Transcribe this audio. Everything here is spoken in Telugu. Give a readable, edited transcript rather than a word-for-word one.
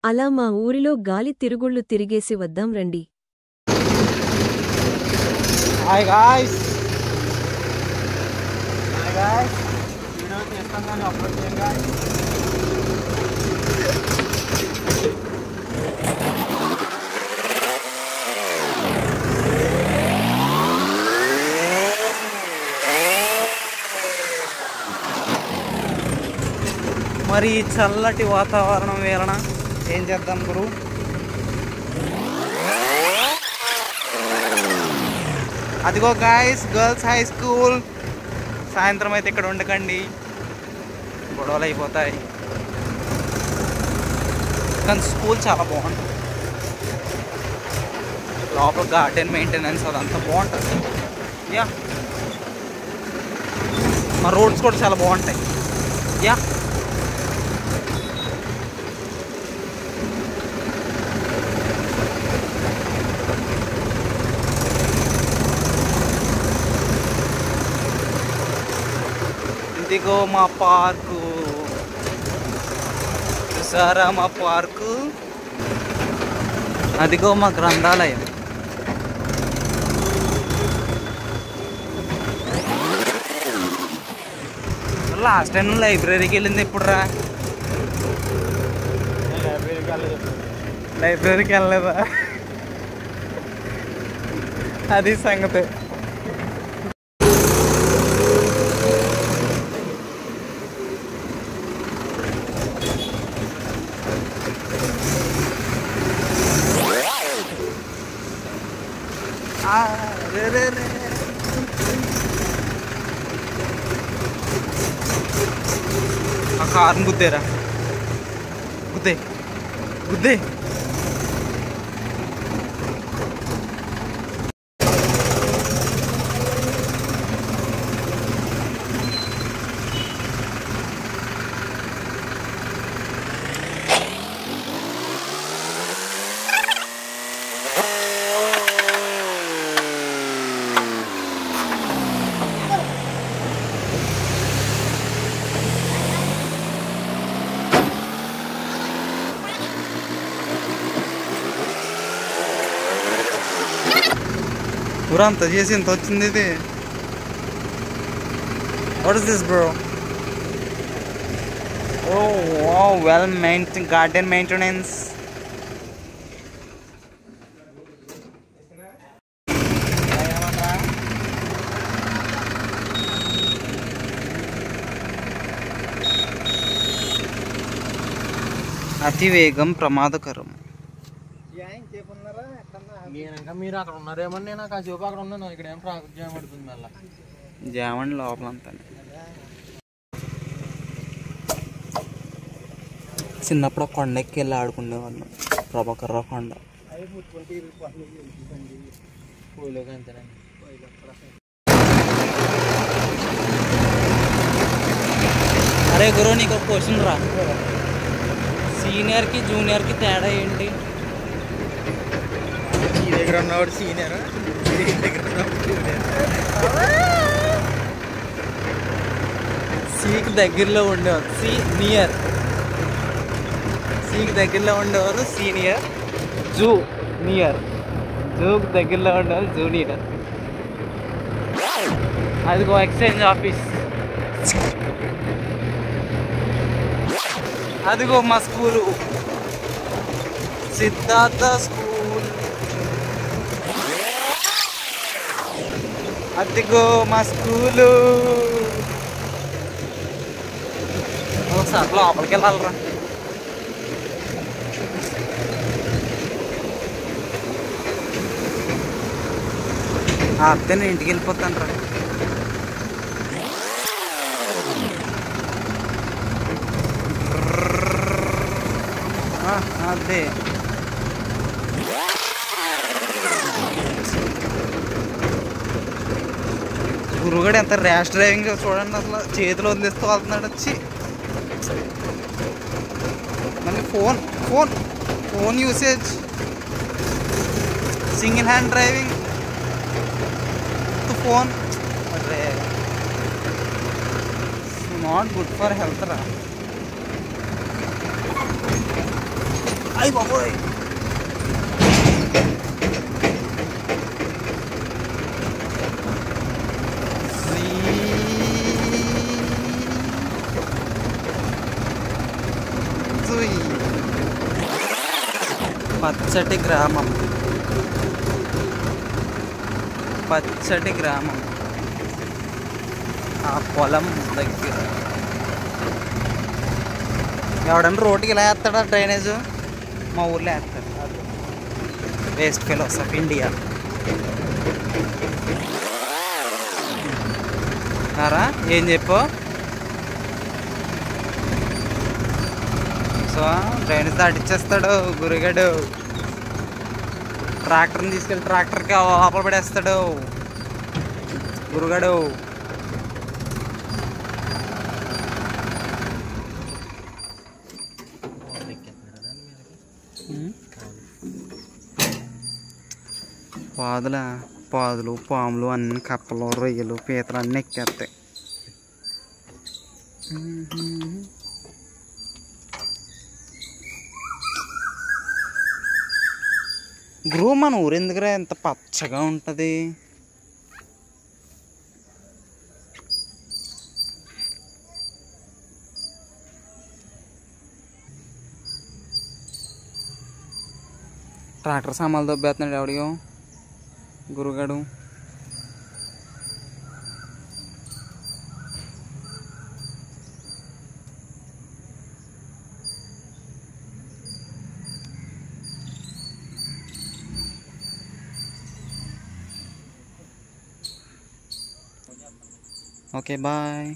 అలా మా ఊరిలో గాలి తిరుగుళ్ళు తిరిగేసి వద్దాం రండి. హాయ్ గాయ్స్, వీడియో చేస్తాం కానీ అప్లోడ్ చేయం గాయ్స్. మరి చల్లటి వాతావరణం వేళన ఏం చేద్దాం గురు? అదిగో గాయస్, గర్ల్స్ హై స్కూల్. సాయంత్రం అయితే ఇక్కడ ఉండకండి, గొడవలు అయిపోతాయి. కానీ స్కూల్ చాలా బాగుంటుంది, లోపల గార్డెన్ మెయింటెనెన్స్ అదంతా బాగుంటుంది. యా, మా రోడ్స్ కూడా చాలా బాగుంటాయి. యా, ఇదిగో మా పార్కు, చూసారా మా పార్కు? అదిగో మా గ్రంథాలయం. లాస్ట్ టైం లైబ్రరీకి వెళ్ళింది ఎప్పుడురా? లైబ్రరీకి వెళ్ళలేదా? అది సంగతి. ఆ కార్ని గుద్దేరా, గుద్దే గుద్దే. ఊరా అంత చేసి ఎంత వచ్చింది ఇది? What is this bro? Oh wow, well maintain garden maintenance. అతివేగం ప్రమాదకరం. మీరు అక్కడ ఉన్నారేమని నేను కాసేపు అక్కడ ఉన్నాను. ఇక్కడ ఏం ట్రాఫిక్ జామ్ పడుతుంది. మళ్ళీ జామండి లోపలంతా. చిన్నప్పుడు కొండెక్కి వెళ్ళి ఆడుకునేవాళ్ళం, ప్రభాకర్ రావు కొండ. అంతేనండి. అరే గురు, నీకు ఒక క్వశ్చన్ రా. సీనియర్కి జూనియర్కి తేడా ఏంటి? ఈ దగ్గర ఉన్నవాడు సీనియర్, దగ్గర ఉన్నవాడు జూనియర్. సీకి దగ్గరలో ఉండేవారు సీనియర్, సీకి దగ్గరలో ఉండేవారు సీనియర్, జూనియర్, జూకి దగ్గరలో ఉండేవారు జూనియర్. అదిగో ఎక్స్చేంజ్ ఆఫీస్. అదిగో మా స్కూలు, సిద్ధార్థ స్కూల్. అదిగో మా స్కూలు. ఒకసారి లోపలికి వెళ్ళాలరా. అత్తే నేను ఇంటికి వెళ్ళిపోతాను రా. అదే గురుగాడు ఎంత ర్యాష్ డ్రైవింగ్ చూడండి. అసలు చేతిలో వదిలేస్తూ వెళ్తున్నాడు. వచ్చి మళ్ళీ phone phone phone usage, single hand driving, phone. అరే నాట్ గుడ్ ఫర్ హెల్త్ రా. అయ్య బాబోయ్. పచ్చటి గ్రామం, పచ్చటి గ్రామం, ఆ పొలం దగ్గర ఎవడన్నా రోడ్డుకి ఇలా వేస్తాడా డ్రైనేజ్? మా ఊర్లో వేస్తాడు. Waste fellows of India. Nara ఏం చెప్పు? So drainage దాటిచ్చేస్తాడు గురిగాడు. ట్రాక్టర్ని తీసుకెళ్ళి ట్రాక్టర్కి లోపల పడేస్తాడు గురుగాడు. పాదులు పాములు అన్ని కప్పలు రొయ్యలు పీతలు అన్నీ ఎక్కేస్తాయి. గురు మన ఊరు ఎందుకురా ఎంత పచ్చగా ఉంటుంది? ట్రాక్టర్ సామాన్లు దొబ్బేస్తున్నాడు ఎవడియో గురుగాడు. Okay bye.